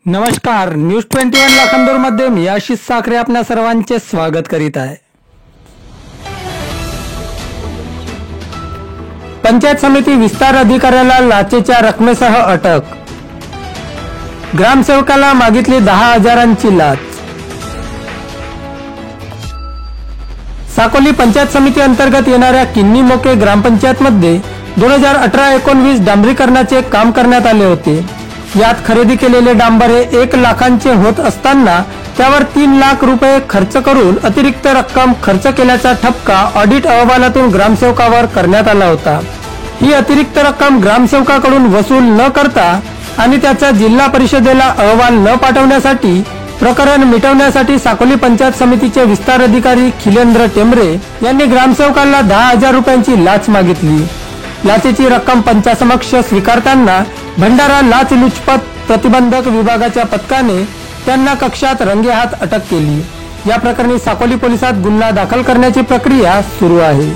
नमस्कार, न्यूज 21 लाखांदूर मध्ये मी आशिष साखरे आपल्या सर्वांचे स्वागत करीत आहे। पंचायत समिती विस्तार अधिकाऱ्याला लाचेच्या रकमेसह अटक। ग्रामसेवकाला मागितली 10,000ची लाच। साकोली पंचायत समिती अंतर्गत येणाऱ्या किन्नी मोके ग्रामपंचायत मध्ये 2018-19 डांबरीकरणाचे काम करण्यात आले होते। यात खरेदी केलेले डांबर हे 1 लाखांचे होत असताना त्यावर 3 लाख रुपये खर्च करून अतिरिक्त रक्कम खर्च केल्याचा ठपका ऑडिट अहवालातून ग्रामसेवकावर करण्यात आला होता। ही अतिरिक्त रक्कम ग्रामसेवकाकडून वसूल न करता आणि त्याचा जिल्हा परिषदेला अहवाल न पाठवण्यासाठी प्रकरण मिटवण्यासाठी साकोली पंचायत समितीचे विस्तार अधिकारी खिलेंद्र टेंबरे यांनी ग्रामसेवकाला 10,000 रुपयांची लाच मागितली। लाचेची रक्कम पंचासमक्ष स्वीकारताना भंडारा लाचलुचपत प्रतिबंधक विभागाच्या पथकाने त्यांना कक्षात रंगेहात अटक केली। या प्रकरणी साकोली पोलिसात गुन्हा दाखल करण्याची प्रक्रिया सुरू आहे।